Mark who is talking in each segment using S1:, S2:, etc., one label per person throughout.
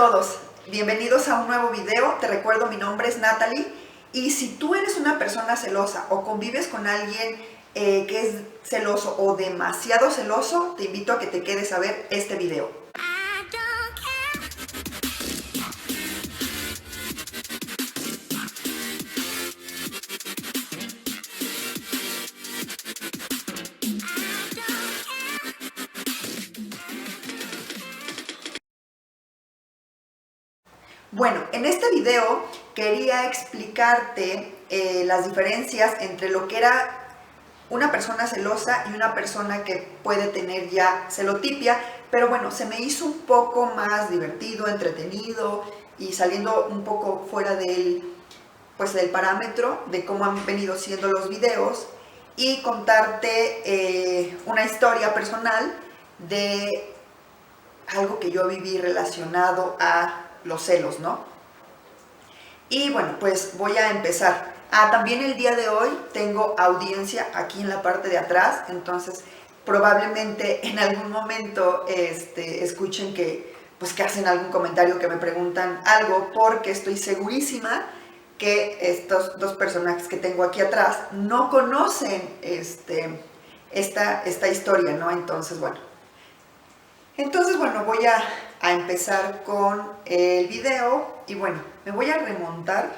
S1: todos, bienvenidos a un nuevo video. Te recuerdo, mi nombre es Natalie y si tú eres una persona celosa o convives con alguien que es celoso o demasiado celoso, te invito a que te quedes a ver este video. Bueno, en este video quería explicarte las diferencias entre lo que era una persona celosa y una persona que puede tener ya celotipia, pero bueno, se me hizo un poco más divertido, entretenido y saliendo un poco fuera del parámetro de cómo han venido siendo los videos y contarte una historia personal de algo que yo viví relacionado a los celos, ¿no? Y bueno, pues voy a empezar. También el día de hoy tengo audiencia aquí en la parte de atrás, entonces probablemente en algún momento escuchen que hacen algún comentario, que me preguntan algo, porque estoy segurísima que estos dos personajes que tengo aquí atrás no conocen esta historia, ¿no? Entonces, bueno, voy a empezar con el video y bueno, me voy a remontar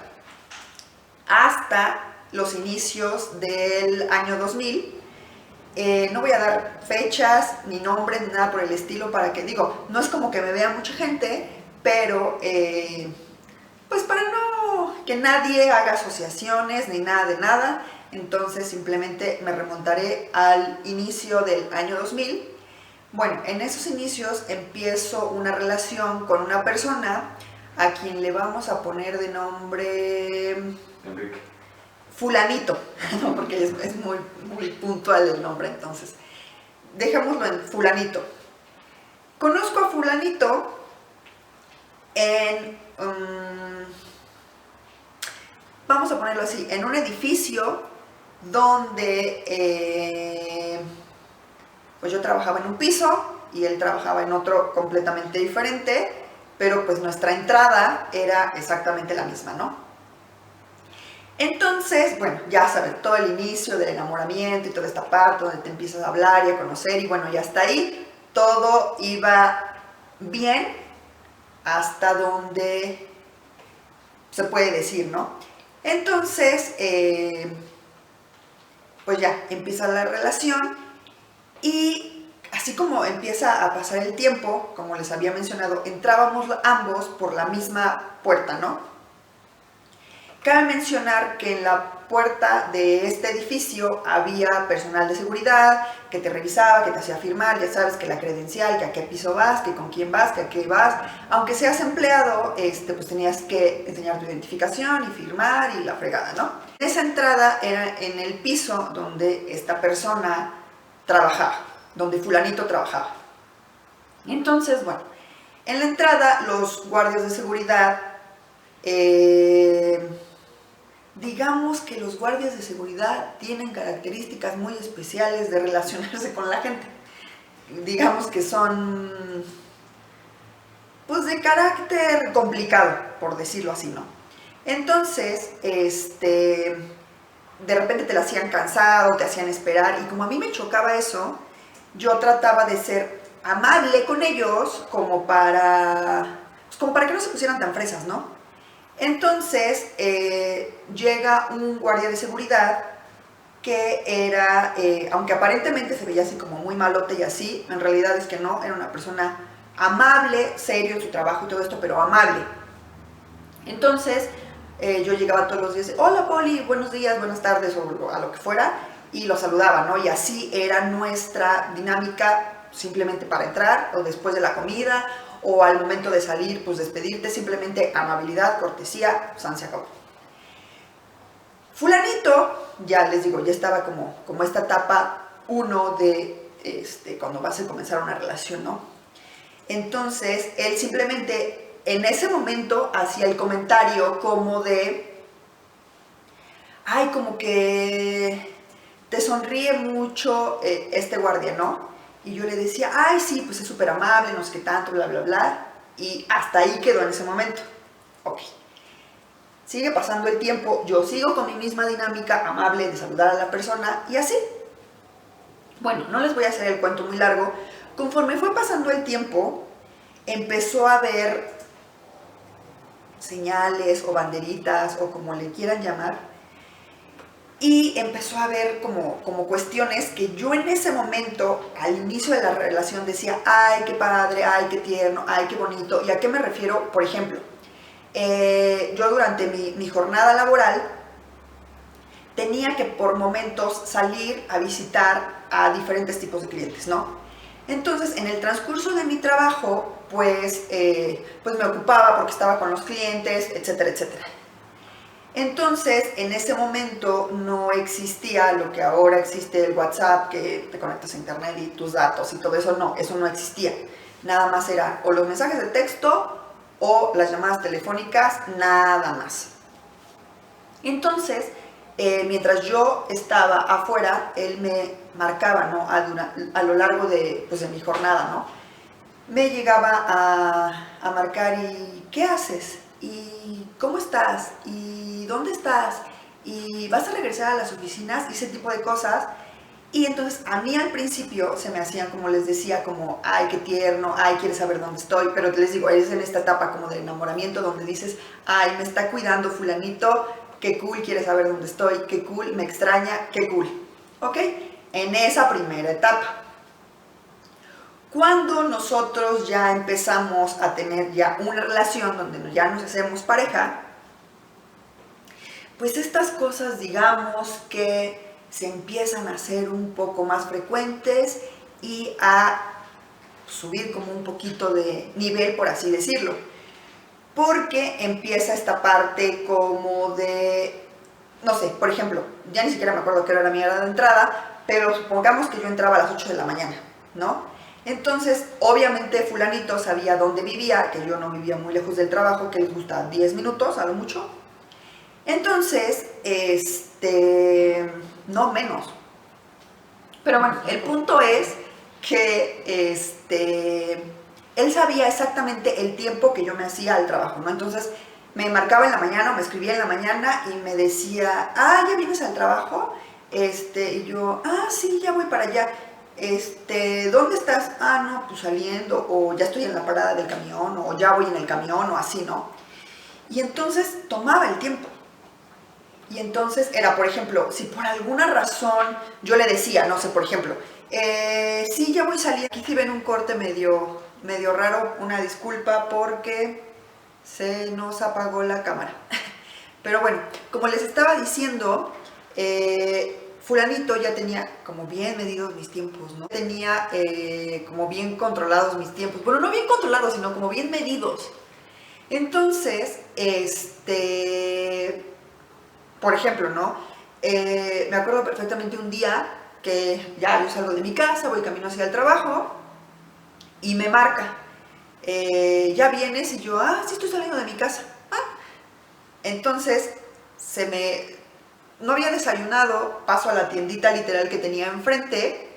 S1: hasta los inicios del año 2000. No voy a dar fechas, ni nombres, ni nada por el estilo para que, no es como que me vea mucha gente, pero pues para no que nadie haga asociaciones ni nada de nada, entonces simplemente me remontaré al inicio del año 2000. Bueno, en esos inicios empiezo una relación con una persona a quien le vamos a poner de nombre
S2: Enrique.
S1: Fulanito, ¿no? Porque es muy puntual el nombre, entonces dejémoslo en Fulanito. Conozco a Fulanito en, vamos a ponerlo así, en un edificio donde pues yo trabajaba en un piso y él trabajaba en otro completamente diferente, pero pues nuestra entrada era exactamente la misma, ¿no? Entonces, bueno, ya sabes, todo el inicio del enamoramiento y toda esta parte donde te empiezas a hablar y a conocer y bueno, ya hasta ahí todo iba bien hasta donde se puede decir, ¿no? Entonces, pues ya empieza la relación. Y así como empieza a pasar el tiempo, como les había mencionado, entrábamos ambos por la misma puerta, ¿no? Cabe mencionar que en la puerta de este edificio había personal de seguridad que te revisaba, que te hacía firmar, ya sabes, que la credencial, que a qué piso vas, que con quién vas, que a qué vas. Aunque seas empleado, pues tenías que enseñar tu identificación y firmar y la fregada, ¿no? Esa entrada era en el piso donde esta persona trabajaba, donde Fulanito trabajaba. Entonces, bueno, en la entrada los guardias de seguridad, digamos que los guardias de seguridad tienen características muy especiales de relacionarse con la gente. Digamos que son, pues, de carácter complicado, por decirlo así, ¿no? Entonces, de repente te la hacían cansado, te hacían esperar, y como a mí me chocaba eso, yo trataba de ser amable con ellos como para que no se pusieran tan fresas, ¿no? Entonces llega un guardia de seguridad que era, aunque aparentemente se veía así como muy malote y así, en realidad es que no, era una persona amable, serio en su trabajo y todo esto, pero amable. Entonces yo llegaba todos los días, hola Poli, buenos días, buenas tardes o a lo que fuera, y lo saludaba, ¿no? Y así era nuestra dinámica, simplemente para entrar o después de la comida o al momento de salir, pues despedirte, simplemente amabilidad, cortesía, se acabó. Fulanito, ya les digo, ya estaba como esta etapa 1 de cuando vas a comenzar una relación, ¿no? Entonces él simplemente en ese momento hacía el comentario como de, ay, como que te sonríe mucho este guardia, ¿no? Y yo le decía, ay, sí, pues es súper amable, no sé qué tanto, bla, bla, bla. y hasta ahí quedó en ese momento. Ok. Sigue pasando el tiempo, yo sigo con mi misma dinámica amable de saludar a la persona y así. Bueno, no les voy a hacer el cuento muy largo. Conforme fue pasando el tiempo, empezó a haber señales o banderitas o como le quieran llamar, y empezó a haber como cuestiones que yo en ese momento, al inicio de la relación, decía, ay, qué padre, ay, qué tierno, ay, qué bonito. ¿Y a qué me refiero? Por ejemplo, yo durante mi jornada laboral tenía que por momentos salir a visitar a diferentes tipos de clientes, ¿no? Entonces, en el transcurso de mi trabajo, pues me ocupaba porque estaba con los clientes, etcétera, etcétera. Entonces, en ese momento no existía lo que ahora existe, el WhatsApp, que te conectas a internet y tus datos y todo eso. No, eso no existía. Nada más era o los mensajes de texto o las llamadas telefónicas, nada más. Entonces, mientras yo estaba afuera, él me marcaba, ¿no? A lo largo de mi jornada, ¿no? Me llegaba a marcar y ¿qué haces? ¿Y cómo estás? ¿Y dónde estás? ¿Y vas a regresar a las oficinas? Y ese tipo de cosas. Y entonces a mí al principio se me hacían, como les decía, como, ay, qué tierno, ay, quieres saber dónde estoy. Pero les digo, es en esta etapa como de enamoramiento donde dices, ay, me está cuidando fulanito, qué cool, quiere saber dónde estoy, qué cool, me extraña, qué cool. ¿Ok? En esa primera etapa. Cuando nosotros ya empezamos a tener ya una relación donde ya nos hacemos pareja, pues estas cosas, digamos que se empiezan a hacer un poco más frecuentes y a subir como un poquito de nivel, por así decirlo. Porque empieza esta parte como de, no sé, por ejemplo, ya ni siquiera me acuerdo qué hora era mi hora de entrada, pero supongamos que yo entraba a las 8 de la mañana, ¿no? Entonces, obviamente fulanito sabía dónde vivía, que yo no vivía muy lejos del trabajo, que les gusta 10 minutos, a lo mucho. Entonces, no menos. Pero bueno, el punto es que él sabía exactamente el tiempo que yo me hacía al trabajo, ¿no? Entonces, me marcaba en la mañana o me escribía en la mañana y me decía, ah, ¿ya vienes al trabajo? Y yo, ah, sí, ya voy para allá. ¿Dónde estás? Ah, no, pues saliendo, o ya estoy en la parada del camión, o ya voy en el camión, o así, ¿no? Y entonces tomaba el tiempo. Y entonces era, por ejemplo, si por alguna razón yo le decía, no sé, por ejemplo, sí, ya voy saliendo. Aquí sí ven un corte medio raro, una disculpa porque se nos apagó la cámara. Pero bueno, como les estaba diciendo, fulanito ya tenía como bien medidos mis tiempos, ¿no? Tenía como bien controlados mis tiempos. Bueno, no bien controlados, sino como bien medidos. Entonces, por ejemplo, ¿no? Me acuerdo perfectamente un día que ya yo salgo de mi casa, voy camino hacia el trabajo y me marca. Ya vienes y yo, ah, sí estoy saliendo de mi casa. Ah. Entonces, no había desayunado, paso a la tiendita literal que tenía enfrente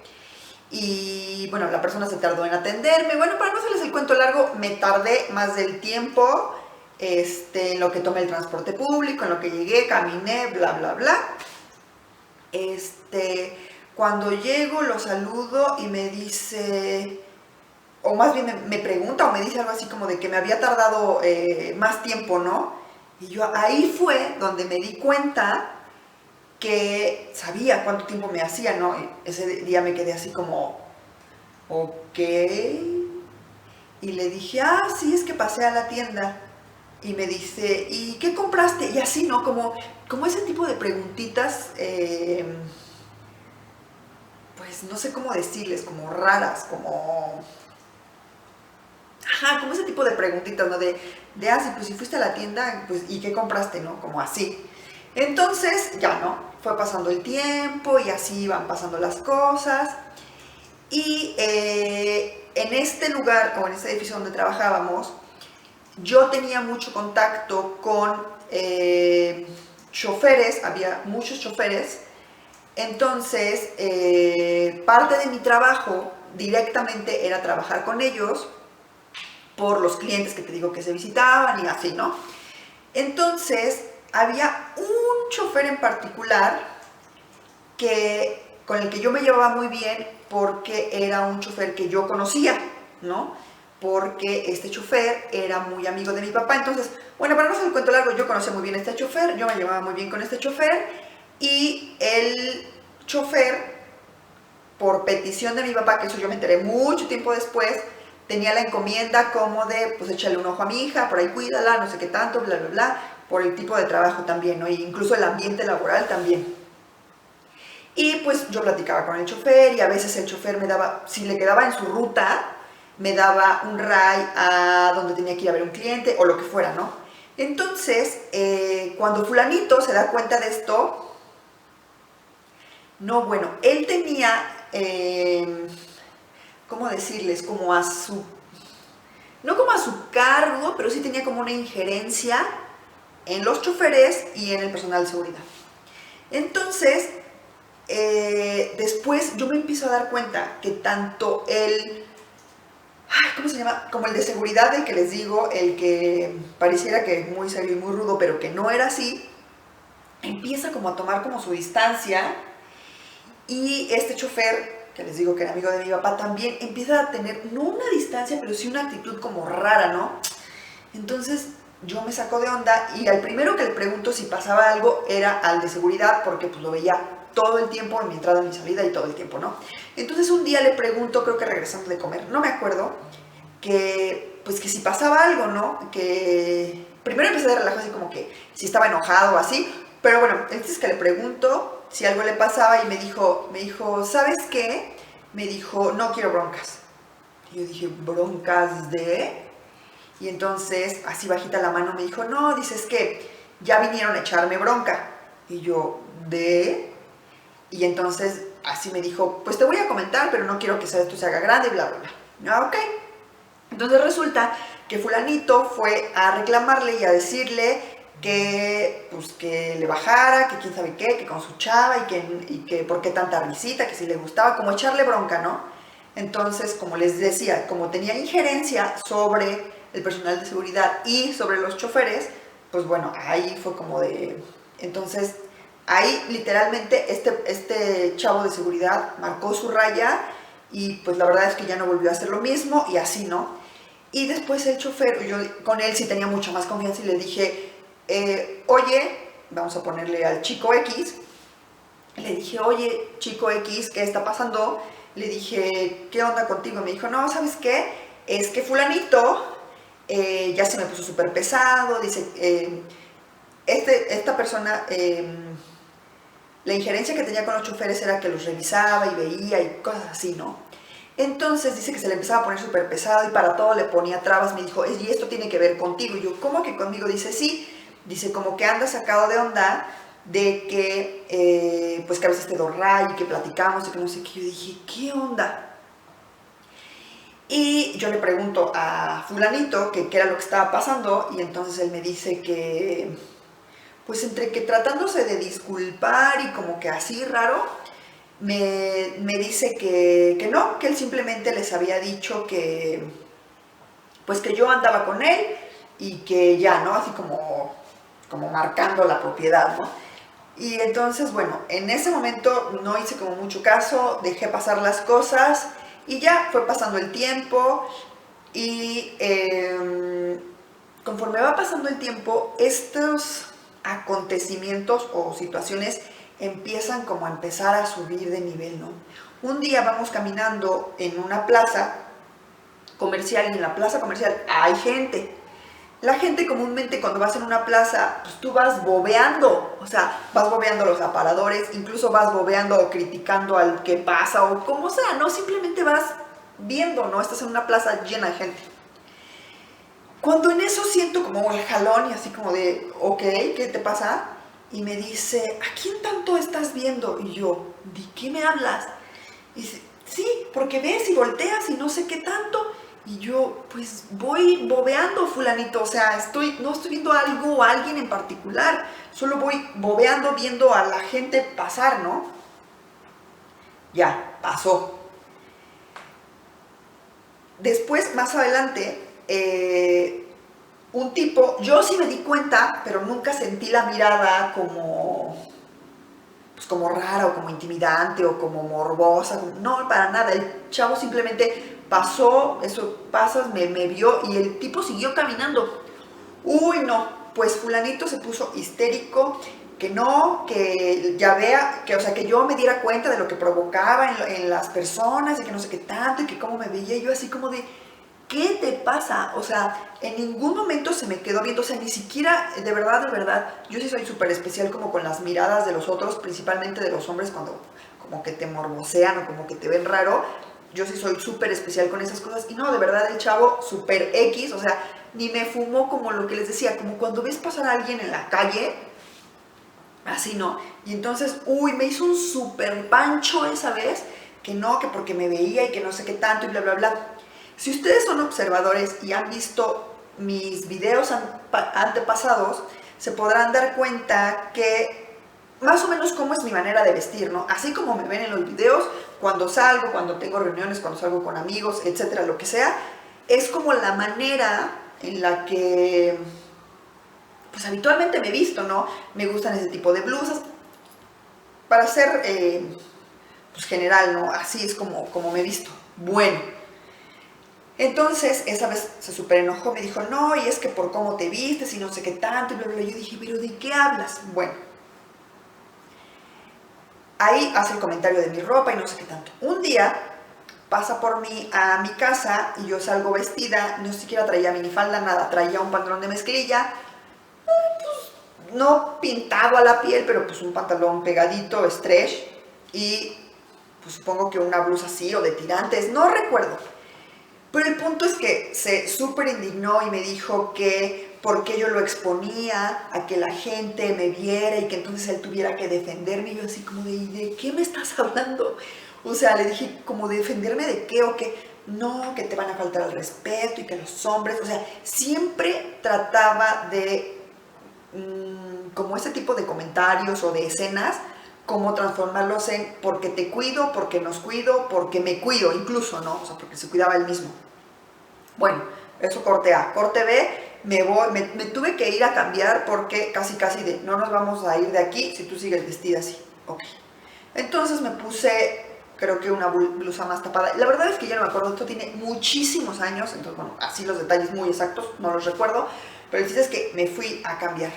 S1: y bueno, la persona se tardó en atenderme. Bueno, para no hacerles el cuento largo, me tardé más del tiempo en lo que tomé el transporte público, en lo que llegué, caminé, bla, bla, bla. Cuando llego lo saludo y me dice, o más bien me pregunta o me dice algo así como de que me había tardado más tiempo, ¿no? Y yo ahí fue donde me di cuenta que sabía cuánto tiempo me hacía, ¿no? Y ese día me quedé así como, ok. Y le dije, ah, sí, es que pasé a la tienda. Y me dice, ¿y qué compraste? Y así, ¿no? Como ese tipo de preguntitas, pues no sé cómo decirles, como raras, como... Ajá, como ese tipo de preguntitas, ¿no? Ah, sí, pues si fuiste a la tienda, pues, ¿y qué compraste, no? Como así. Entonces, ya, ¿no? Fue pasando el tiempo y así iban pasando las cosas. Y en este lugar, o en este edificio donde trabajábamos, yo tenía mucho contacto con choferes, había muchos choferes. Entonces, parte de mi trabajo directamente era trabajar con ellos por los clientes que te digo que se visitaban y así, ¿no? Entonces, había un chofer en particular con el que yo me llevaba muy bien porque era un chofer que yo conocía, ¿no? Porque este chofer era muy amigo de mi papá. Entonces, bueno, para no hacer el cuento largo, yo conocía muy bien a este chofer, yo me llevaba muy bien con este chofer, y el chofer, por petición de mi papá, que eso yo me enteré mucho tiempo después, tenía la encomienda como de, pues échale un ojo a mi hija, por ahí cuídala, no sé qué tanto, bla, bla, bla, por el tipo de trabajo también, ¿no? E incluso el ambiente laboral también. Y pues yo platicaba con el chofer y a veces el chofer me daba, si le quedaba en su ruta, me daba un ride a donde tenía que ir a ver un cliente o lo que fuera, ¿no? Entonces, cuando fulanito se da cuenta de esto, no, bueno, él tenía, ¿cómo decirles? Como a su, no como a su cargo, pero sí tenía como una injerencia en los choferes y en el personal de seguridad. Entonces, después yo me empiezo a dar cuenta que tanto el, ¿cómo se llama? Como el de seguridad, el que les digo, el que pareciera que es muy serio y muy rudo, pero que no era así, empieza como a tomar como su distancia, y este chofer, que les digo que era amigo de mi papá, también empieza a tener, no una distancia, pero sí una actitud como rara, ¿no? Entonces yo me saco de onda y al primero que le pregunto si pasaba algo era al de seguridad, porque pues lo veía todo el tiempo en mi entrada, en mi salida y todo el tiempo, ¿no? Entonces un día le pregunto, creo que regresando de comer, no me acuerdo, que pues que si pasaba algo, ¿no? Que primero empecé de relajo así como que si estaba enojado o así, pero bueno, entonces que le pregunto si algo le pasaba y me dijo, ¿sabes qué? Me dijo, no quiero broncas. Y yo dije, ¿broncas de...? Y entonces, así bajita la mano, me dijo, no, dices que ya vinieron a echarme bronca. Y yo, ¿de? Y entonces, así me dijo, pues te voy a comentar, pero no quiero que esto se haga grande, bla, bla, bla. Ah, ok. Entonces resulta que fulanito fue a reclamarle y a decirle que, pues, que le bajara, que quién sabe qué, que con su chava y que por qué tanta risita, que si le gustaba, como echarle bronca, ¿no? Entonces, como les decía, como tenía injerencia sobre el personal de seguridad y sobre los choferes, pues bueno, ahí fue como de... Entonces, ahí literalmente este chavo de seguridad marcó su raya y pues la verdad es que ya no volvió a hacer lo mismo y así, ¿no? Y después el chofer, yo con él sí tenía mucha más confianza y le dije, oye, vamos a ponerle al chico X, le dije, oye, chico X, ¿qué está pasando? Le dije, ¿qué onda contigo? Me dijo, no, ¿sabes qué? Es que fulanito ya se me puso súper pesado, dice, esta persona, la injerencia que tenía con los choferes era que los revisaba y veía y cosas así, ¿no? Entonces dice que se le empezaba a poner súper pesado y para todo le ponía trabas. Me dijo, y esto tiene que ver contigo. Y yo, ¿cómo que conmigo? Dice, sí. Dice, como que anda sacado de onda de que, pues que a veces te doy y que platicamos y que no sé qué. Yo dije, ¿qué onda? Y yo le pregunto a fulanito que qué era lo que estaba pasando y entonces él me dice que, pues entre que tratándose de disculpar y como que así raro, me dice que no, que él simplemente les había dicho que, pues que yo andaba con él y que ya, ¿no? Así como marcando la propiedad, ¿no? Y entonces, bueno, en ese momento no hice como mucho caso, dejé pasar las cosas y ya fue pasando el tiempo y conforme va pasando el tiempo, estos acontecimientos o situaciones empiezan como a empezar a subir de nivel, ¿no? Un día vamos caminando en una plaza comercial y en la plaza comercial hay gente. La gente comúnmente cuando vas en una plaza, pues tú vas bobeando, o sea, vas bobeando los aparadores, incluso vas bobeando o criticando al que pasa o como sea, no simplemente vas viendo, ¿no? Estás en una plaza llena de gente. Cuando en eso siento como el jalón y así como de, ok, ¿qué te pasa? Y me dice, ¿a quién tanto estás viendo? Y yo, ¿de qué me hablas? Y dice, sí, porque ves y volteas y no sé qué tanto. Y yo, pues voy bobeando, fulanito, o sea, no estoy viendo algo o a alguien en particular, solo voy bobeando viendo a la gente pasar, ¿no? Ya, pasó. Después, más adelante, un tipo, yo sí me di cuenta, pero nunca sentí la mirada como, pues como rara o como intimidante o como morbosa, no, para nada, el chavo simplemente pasó, eso pasas, me vio y el tipo siguió caminando. Uy, no, pues fulanito se puso histérico, que no, que ya vea, que o sea, que yo me diera cuenta de lo que provocaba en las personas y que no sé qué tanto y que cómo me veía yo así como de, ¿qué te pasa? O sea, en ningún momento se me quedó viendo, o sea, ni siquiera, de verdad, yo sí soy súper especial como con las miradas de los otros, principalmente de los hombres cuando como que te morbosean o como que te ven raro, yo sí soy súper especial con esas cosas y no, de verdad el chavo súper X, o sea, ni me fumó como lo que les decía, como cuando ves pasar a alguien en la calle, así no, y entonces, uy, me hizo un súper pancho esa vez, que no, que porque me veía y que no sé qué tanto y bla, bla, bla. Si ustedes son observadores y han visto mis videos antepasados, se podrán dar cuenta que más o menos cómo es mi manera de vestir, ¿no? Así como me ven en los videos, cuando salgo, cuando tengo reuniones, cuando salgo con amigos, etcétera, lo que sea, es como la manera en la que, pues habitualmente me visto, ¿no? Me gustan ese tipo de blusas, para ser, pues general, ¿no? Así es como me visto. Bueno. Entonces, esa vez se súper enojó, me dijo, no, y es que por cómo te vistes y no sé qué tanto, y bla, bla, bla. Yo dije, pero ¿de qué hablas? Bueno, ahí hace el comentario de mi ropa y no sé qué tanto. Un día pasa por mí a mi casa y yo salgo vestida, no siquiera traía minifalda, nada, traía un pantalón de mezclilla, no pintado a la piel, pero pues un pantalón pegadito, stretch, y pues supongo que una blusa así o de tirantes, no recuerdo. Pero el punto es que se súper indignó y me dijo que por qué yo lo exponía a que la gente me viera y que entonces él tuviera que defenderme. Y yo así como ¿de qué me estás hablando? O sea, le dije como de defenderme de qué o qué. No, que te van a faltar al respeto y que los hombres, o sea, siempre trataba de, como ese tipo de comentarios o de escenas, cómo transformarlos en porque te cuido, porque nos cuido, porque me cuido incluso, ¿no? O sea, porque se cuidaba él mismo. Bueno, eso corte A. Corte B, me tuve que ir a cambiar porque casi de no nos vamos a ir de aquí si tú sigues vestida así. Ok. Entonces me puse, creo que una blusa más tapada. La verdad es que ya no me acuerdo, esto tiene muchísimos años, entonces bueno, así los detalles muy exactos, no los recuerdo, pero el chiste es que me fui a cambiar.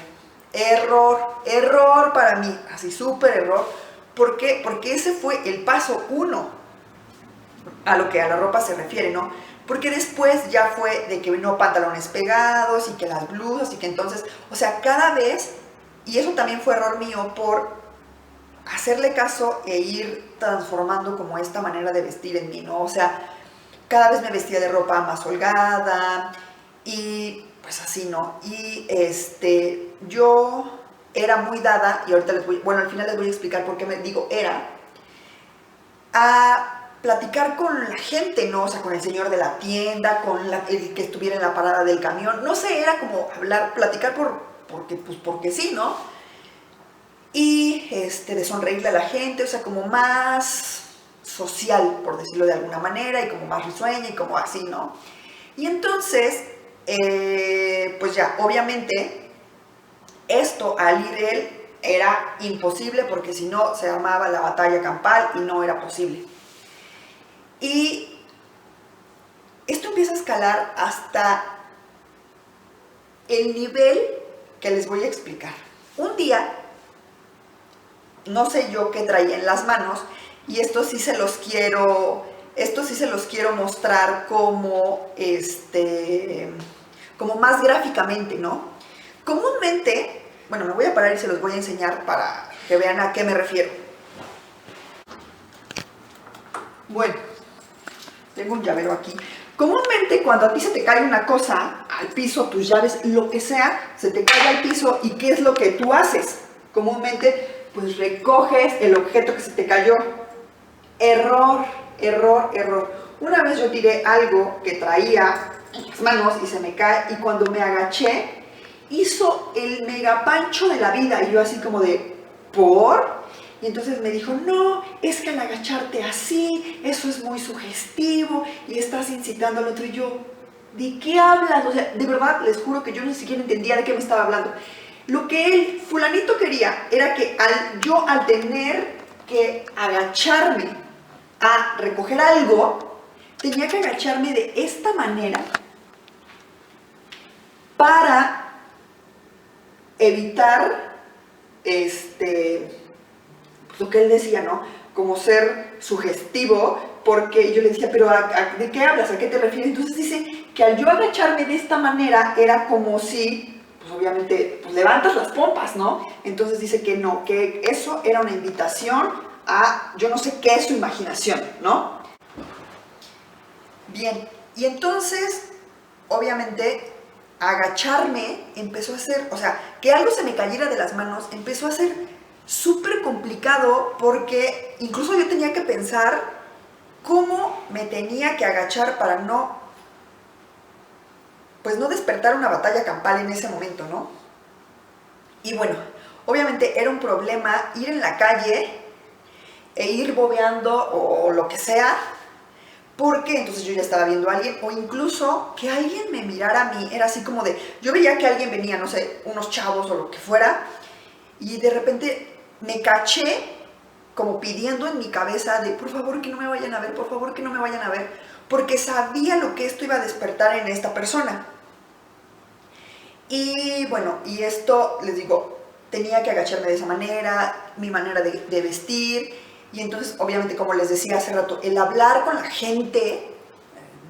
S1: Error para mí, así súper error. ¿Por qué? Porque ese fue el paso 1 a lo que a la ropa se refiere, ¿no? Porque después ya fue de que no pantalones pegados y que las blusas y que entonces, o sea, cada vez, y eso también fue error mío por hacerle caso e ir transformando como esta manera de vestir en mí, ¿no? O sea, cada vez me vestía de ropa más holgada y pues así, ¿no? Y yo era muy dada, y ahorita les voy, bueno, al final les voy a explicar por qué me digo era, a platicar con la gente, ¿no? O sea, con el señor de la tienda, con el que estuviera en la parada del camión, no sé, era como platicar porque sí, ¿no? Y de sonreírle a la gente, o sea, como más social, por decirlo de alguna manera, y como más risueña y como así, ¿no? Y entonces, pues ya, obviamente, esto al ir él era imposible porque si no se armaba la batalla campal y no era posible. Y esto empieza a escalar hasta el nivel que les voy a explicar. Un día, no sé yo qué traía en las manos, y esto sí se los quiero mostrar como, como más gráficamente, ¿no? Comúnmente, bueno, me voy a parar y se los voy a enseñar para que vean a qué me refiero. Bueno, tengo un llavero aquí. Comúnmente cuando a ti se te cae una cosa al piso, tus llaves, lo que sea, se te cae al piso y ¿qué es lo que tú haces? Comúnmente pues recoges el objeto que se te cayó. Error. Una vez yo tiré algo que traía en las manos y se me cae y cuando me agaché hizo el megapancho de la vida y yo así como de ¿por? Y entonces me dijo, no, es que al agacharte así, eso es muy sugestivo y estás incitando al otro. Y yo, ¿de qué hablas? O sea, de verdad, les juro que yo ni siquiera entendía de qué me estaba hablando. Lo que el fulanito quería era que al tener que agacharme a recoger algo, tenía que agacharme de esta manera para evitar pues lo que él decía, ¿no? Como ser sugestivo, porque yo le decía, pero ¿de qué hablas? ¿A qué te refieres? Entonces dice que al yo agacharme de esta manera era como si, pues obviamente, pues levantas las pompas, ¿no? Entonces dice que no, que eso era una invitación a, yo no sé qué es su imaginación, ¿no? Bien, y entonces, obviamente, agacharme empezó a ser, o sea, que algo se me cayera de las manos, empezó a ser súper complicado porque incluso yo tenía que pensar cómo me tenía que agachar para no, pues no despertar una batalla campal en ese momento, ¿no? Y bueno, obviamente era un problema ir en la calle e ir bobeando o lo que sea, porque entonces yo ya estaba viendo a alguien, o incluso que alguien me mirara a mí, era así como de, yo veía que alguien venía, no sé, unos chavos o lo que fuera, y de repente me caché como pidiendo en mi cabeza de, por favor que no me vayan a ver, por favor que no me vayan a ver, porque sabía lo que esto iba a despertar en esta persona. Y bueno, y esto, les digo, tenía que agacharme de esa manera, mi manera de vestir, y entonces, obviamente, como les decía hace rato, el hablar con la gente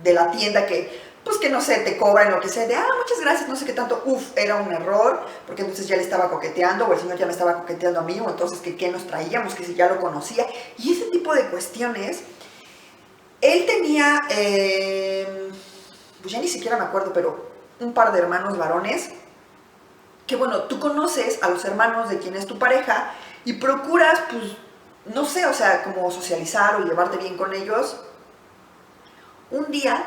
S1: de la tienda que, pues que no sé, te cobran lo que sea, de, muchas gracias, no sé qué tanto, era un error, porque entonces ya le estaba coqueteando, o el señor ya me estaba coqueteando a mí, o entonces que qué nos traíamos, que si ya lo conocía, y ese tipo de cuestiones. Él tenía, pues ya ni siquiera me acuerdo, pero un par de hermanos varones, que bueno, tú conoces a los hermanos de quien es tu pareja y procuras, pues, no sé, o sea, como socializar o llevarte bien con ellos. Un día,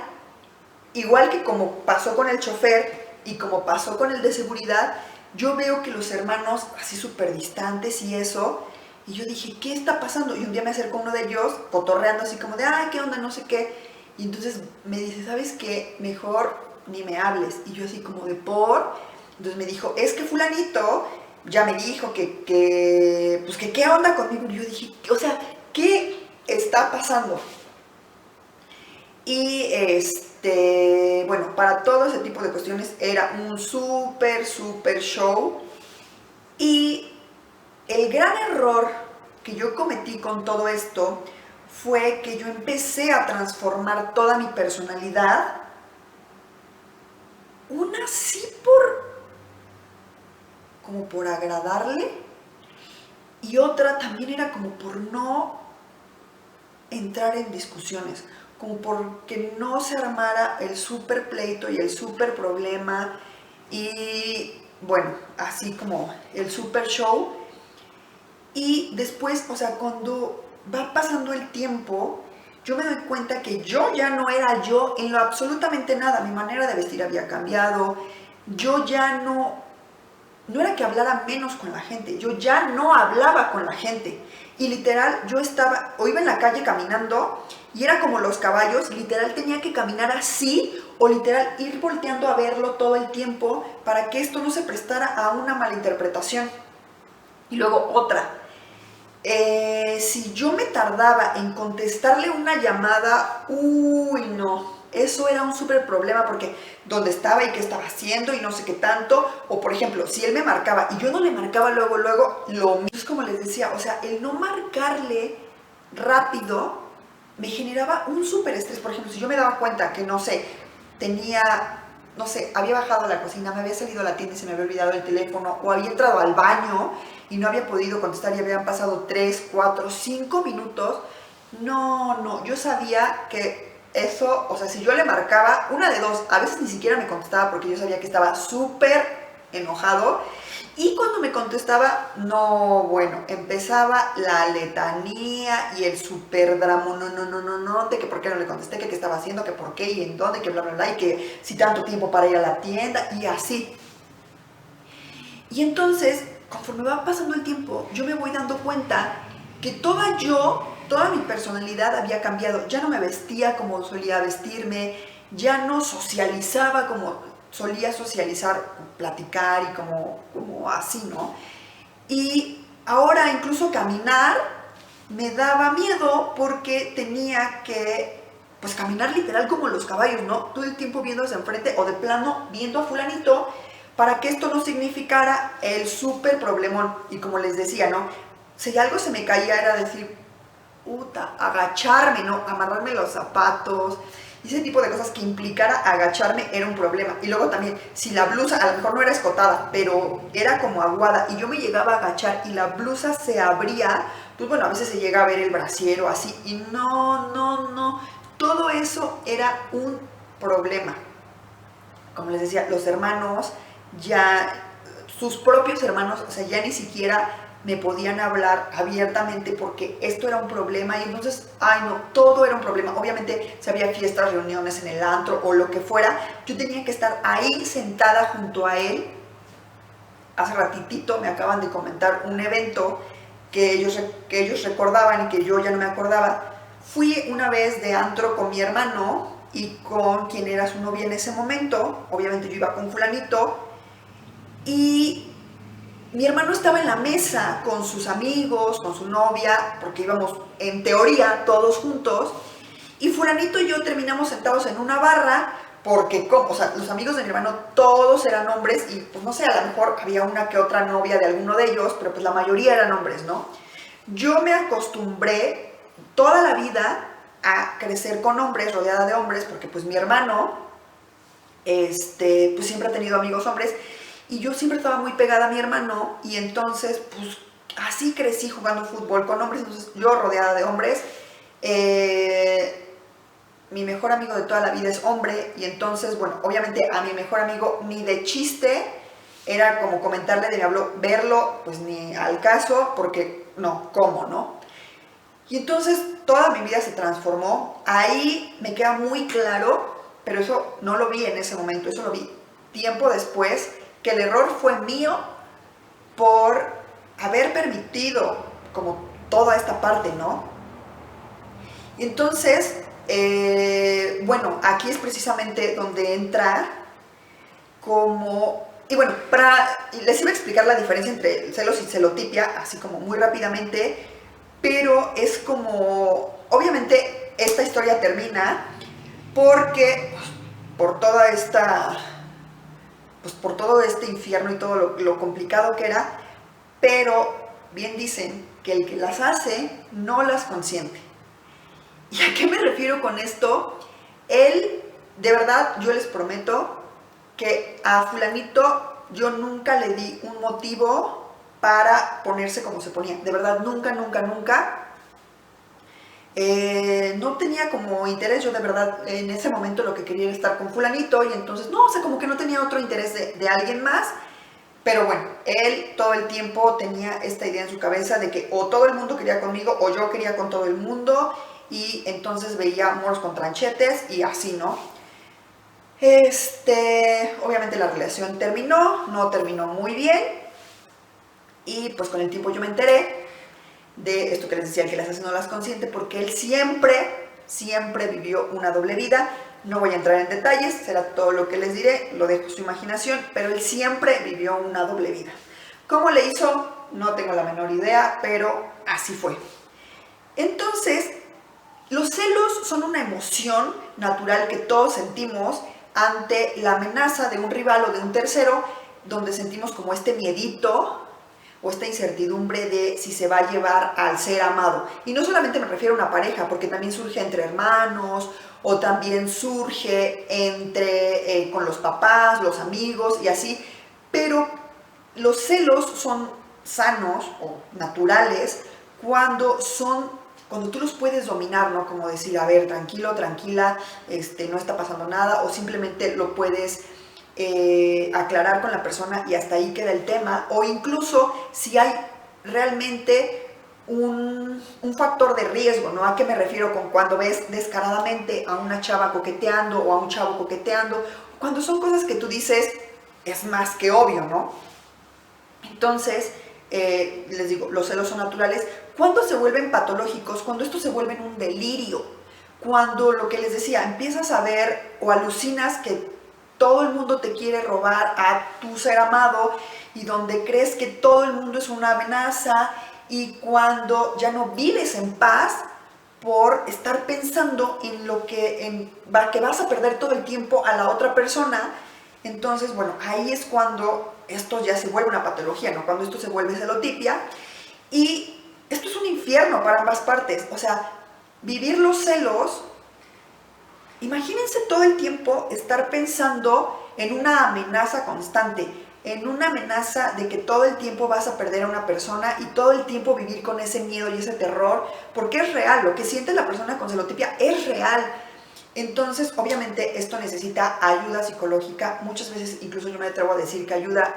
S1: igual que como pasó con el chofer y como pasó con el de seguridad, yo veo que los hermanos así súper distantes y eso, y yo dije, ¿qué está pasando? Y un día me acercó uno de ellos, cotorreando así como de, ¿qué onda? No sé qué. Y entonces me dice, ¿sabes qué? Mejor ni me hables. Y yo así como de, ¿por? Entonces me dijo, es que fulanito ya me dijo pues que qué onda conmigo. Y yo dije, o sea, ¿qué está pasando? Y bueno, para todo ese tipo de cuestiones era un súper show. Y el gran error que yo cometí con todo esto fue que yo empecé a transformar toda mi personalidad, una sí como por agradarle, y otra también era como por no entrar en discusiones, como porque no se armara el súper pleito y el súper problema y bueno, así como el súper show. Y después, o sea, cuando va pasando el tiempo, yo me doy cuenta que yo ya no era yo en lo absolutamente nada. Mi manera de vestir había cambiado. Yo ya no era que hablara menos con la gente, yo ya no hablaba con la gente. Y literal, yo estaba, o iba en la calle caminando, y era como los caballos, literal tenía que caminar así, o literal ir volteando a verlo todo el tiempo, para que esto no se prestara a una malinterpretación. Y luego otra, si yo me tardaba en contestarle una llamada, uy, no, eso era un súper problema porque dónde estaba y qué estaba haciendo y no sé qué tanto. O por ejemplo, si él me marcaba y yo no le marcaba luego, lo mismo. Es como les decía, o sea, el no marcarle rápido me generaba un súper estrés. Por ejemplo, si yo me daba cuenta que, no sé, no sé, había bajado a la cocina, me había salido a la tienda y se me había olvidado el teléfono, o había entrado al baño y no había podido contestar y habían pasado 3, 4, 5 minutos, no, yo sabía que eso, o sea, si yo le marcaba, una de dos, a veces ni siquiera me contestaba porque yo sabía que estaba súper enojado, y cuando me contestaba, no, bueno, empezaba la letanía y el súper drama, no, de que por qué no le contesté, que qué estaba haciendo, que por qué y en dónde, que bla, bla, bla, y que si tanto tiempo para ir a la tienda, y así. Y entonces, conforme va pasando el tiempo, yo me voy dando cuenta que toda mi personalidad había cambiado. Ya no me vestía como solía vestirme, ya no socializaba como solía socializar, platicar y como así, ¿no? Y ahora incluso caminar me daba miedo porque tenía que, pues, caminar literal como los caballos, ¿no? Todo el tiempo viendo hacia enfrente o de plano viendo a fulanito, para que esto no significara el súper problemón. Y como les decía, ¿no? Si algo se me caía era decir, puta, agacharme, ¿no? Amarrarme los zapatos. Y ese tipo de cosas que implicara agacharme era un problema. Y luego también, si la blusa, a lo mejor no era escotada, pero era como aguada, y yo me llegaba a agachar y la blusa se abría, pues bueno, a veces se llega a ver el brasier o así, y no. Todo eso era un problema. Como les decía, los hermanos ya, sus propios hermanos, o sea, ya ni siquiera me podían hablar abiertamente porque esto era un problema y entonces, ay no, todo era un problema. Obviamente, si había fiestas, reuniones en el antro o lo que fuera, yo tenía que estar ahí sentada junto a él. Hace ratitito me acaban de comentar un evento que ellos recordaban y que yo ya no me acordaba. Fui una vez de antro con mi hermano y con quien era su novia en ese momento. Obviamente yo iba con fulanito y mi hermano estaba en la mesa con sus amigos, con su novia, porque íbamos en teoría todos juntos, y fulanito y yo terminamos sentados en una barra, porque o sea, los amigos de mi hermano todos eran hombres, y pues no sé, a lo mejor había una que otra novia de alguno de ellos, pero pues la mayoría eran hombres, ¿no? Yo me acostumbré toda la vida a crecer con hombres, rodeada de hombres, porque pues mi hermano, pues siempre ha tenido amigos hombres, y yo siempre estaba muy pegada a mi hermano, y entonces, pues, así crecí jugando fútbol con hombres, entonces yo rodeada de hombres. Mi mejor amigo de toda la vida es hombre, y entonces, bueno, obviamente a mi mejor amigo ni de chiste era como comentarle de mi hablo, verlo, pues ni al caso, porque no, ¿cómo, no? Y entonces toda mi vida se transformó. Ahí me queda muy claro, pero eso no lo vi en ese momento, eso lo vi tiempo después, que el error fue mío por haber permitido como toda esta parte, ¿no? Y entonces, bueno, aquí es precisamente donde entra como... Y bueno, les iba a explicar la diferencia entre celos y celotipia, así como muy rápidamente, pero es como... Obviamente esta historia termina porque pues, por toda esta... pues por todo este infierno y todo lo complicado que era, pero bien dicen que el que las hace no las consiente. ¿Y a qué me refiero con esto? Él, de verdad, yo les prometo que a fulanito yo nunca le di un motivo para ponerse como se ponía. De verdad, nunca. No tenía como interés, yo de verdad en ese momento lo que quería era estar con fulanito y entonces no, o sea, como que no tenía otro interés de alguien más, pero bueno, él todo el tiempo tenía esta idea en su cabeza de que o todo el mundo quería conmigo o yo quería con todo el mundo y entonces veía moros con tranchetes y así, ¿no? Obviamente la relación no terminó muy bien y pues con el tiempo yo me enteré de esto que les decía, que las hace no las consiente, porque él siempre vivió una doble vida. No voy a entrar en detalles, será todo lo que les diré, lo dejo a su imaginación, pero él siempre vivió una doble vida. ¿Cómo le hizo? No tengo la menor idea, pero así fue. Entonces, los celos son una emoción natural que todos sentimos ante la amenaza de un rival o de un tercero, donde sentimos como este miedito o esta incertidumbre de si se va a llevar al ser amado. Y no solamente me refiero a una pareja, porque también surge entre hermanos, o también surge con los papás, los amigos y así. Pero los celos son sanos o naturales cuando tú los puedes dominar, ¿no? Como decir, a ver, tranquilo, tranquila, no está pasando nada, o simplemente lo puedes aclarar con la persona y hasta ahí queda el tema, o incluso si hay realmente un factor de riesgo, ¿no? ¿A qué me refiero con cuando ves descaradamente a una chava coqueteando o a un chavo coqueteando? Cuando son cosas que tú dices, es más que obvio, ¿no? Entonces, les digo, los celos son naturales. ¿Cuándo se vuelven patológicos? Cuando estos se vuelven un delirio. cuando lo que les decía, empiezas a ver o alucinas que todo el mundo te quiere robar a tu ser amado y donde crees que todo el mundo es una amenaza y cuando ya no vives en paz por estar pensando en lo que vas a perder todo el tiempo a la otra persona. Entonces, bueno, ahí es cuando esto ya se vuelve una patología, ¿no? Cuando esto se vuelve celotipia y esto es un infierno para ambas partes. O sea, vivir los celos, imagínense todo el tiempo estar pensando en una amenaza constante, en una amenaza de que todo el tiempo vas a perder a una persona y todo el tiempo vivir con ese miedo y ese terror, porque es real, lo que siente la persona con celotipia es real. Entonces, obviamente, esto necesita ayuda psicológica, muchas veces incluso yo me atrevo a decir que ayuda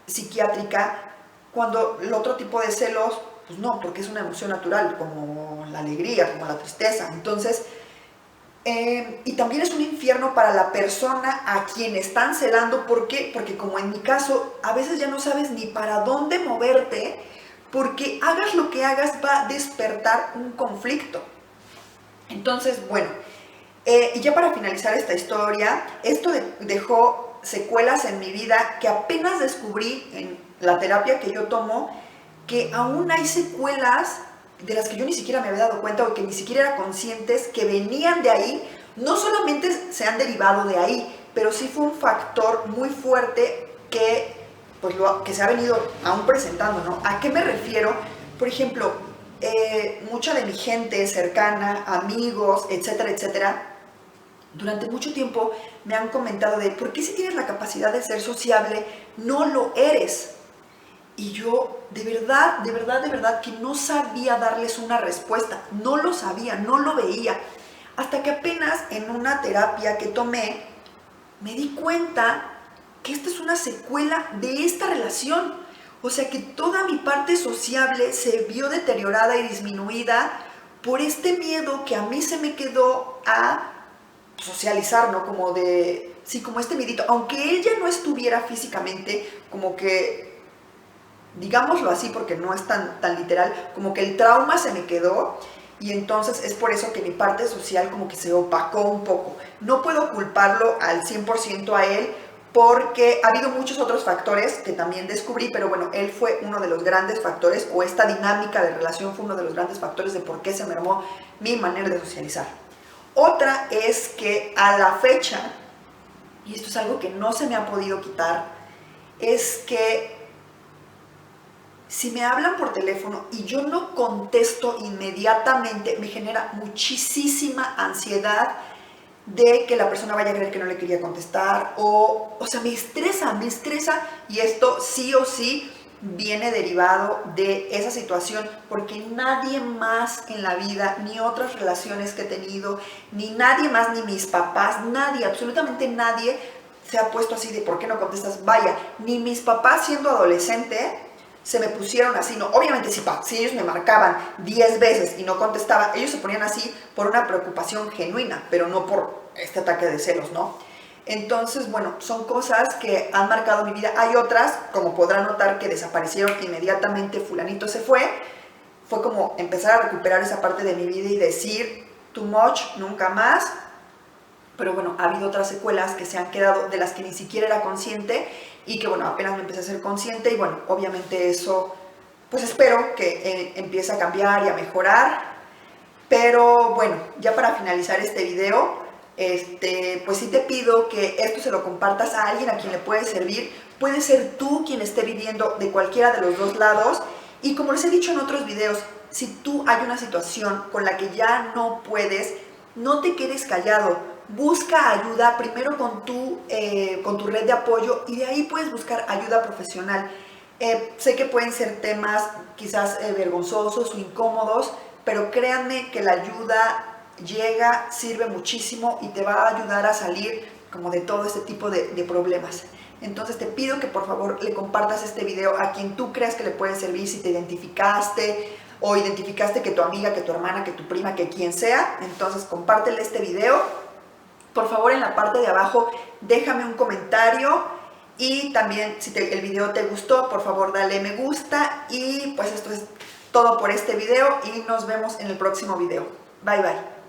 S1: psiquiátrica, cuando el otro tipo de celos, pues no, porque es una emoción natural, como la alegría, como la tristeza. Entonces, y también es un infierno para la persona a quien están celando. ¿Por qué? Porque como en mi caso, a veces ya no sabes ni para dónde moverte, porque hagas lo que hagas va a despertar un conflicto. Entonces, bueno, y ya para finalizar esta historia, esto dejó secuelas en mi vida que apenas descubrí en la terapia que yo tomo, que aún hay secuelas de las que yo ni siquiera me había dado cuenta o que ni siquiera era conscientes que venían de ahí. No solamente se han derivado de ahí, pero sí fue un factor muy fuerte que, pues, que se ha venido aún presentando, ¿no? ¿A qué me refiero? Por ejemplo, mucha de mi gente cercana, amigos, etcétera, etcétera, durante mucho tiempo me han comentado de ¿por qué si tienes la capacidad de ser sociable no lo eres? Y yo de verdad que no sabía darles una respuesta, no lo sabía, no lo veía. Hasta que apenas en una terapia que tomé, me di cuenta que esta es una secuela de esta relación. O sea que toda mi parte sociable se vio deteriorada y disminuida por este miedo que a mí se me quedó a socializar, ¿no? Como de, sí, como este miedito. Aunque él ya no estuviera físicamente, como que digámoslo así porque no es tan literal, como que el trauma se me quedó y entonces es por eso que mi parte social como que se opacó un poco. No puedo culparlo al 100% a él porque ha habido muchos otros factores que también descubrí, pero bueno, él fue uno de los grandes factores, o esta dinámica de relación fue uno de los grandes factores de por qué se mermó mi manera de socializar. Otra es que a la fecha, y esto es algo que no se me ha podido quitar, es que si me hablan por teléfono y yo no contesto inmediatamente, me genera muchísima ansiedad de que la persona vaya a creer que no le quería contestar, o sea, me estresa, y esto sí o sí viene derivado de esa situación, porque nadie más en la vida, ni otras relaciones que he tenido, ni nadie más, ni mis papás, nadie, absolutamente nadie se ha puesto así de ¿por qué no contestas? Vaya, ni mis papás siendo adolescente se me pusieron así, no, obviamente si ellos me marcaban 10 veces y no contestaba, ellos se ponían así por una preocupación genuina, pero no por este ataque de celos, ¿no? Entonces, bueno, son cosas que han marcado mi vida. Hay otras, como podrán notar, que desaparecieron inmediatamente, fulanito se fue como empezar a recuperar esa parte de mi vida y decir, too much, nunca más. Pero bueno, ha habido otras secuelas que se han quedado, de las que ni siquiera era consciente y que bueno, apenas me empecé a ser consciente y bueno, obviamente eso, pues espero que empiece a cambiar y a mejorar. Pero bueno, ya para finalizar este video, pues sí te pido que esto se lo compartas a alguien a quien le puede servir. Puede ser tú quien esté viviendo de cualquiera de los dos lados. Y como les he dicho en otros videos, si tú hay una situación con la que ya no puedes, no te quedes callado. Busca ayuda primero con tu red de apoyo y de ahí puedes buscar ayuda profesional. Sé que pueden ser temas quizás vergonzosos o incómodos, pero créanme que la ayuda llega, sirve muchísimo y te va a ayudar a salir como de todo este tipo de problemas. Entonces te pido que por favor le compartas este video a quien tú creas que le puede servir, si te identificaste o identificaste que tu amiga, que tu hermana, que tu prima, que quien sea. Entonces compártele este video. Por favor, en la parte de abajo déjame un comentario y también si el video te gustó, por favor dale me gusta. Y pues esto es todo por este video y nos vemos en el próximo video. Bye bye.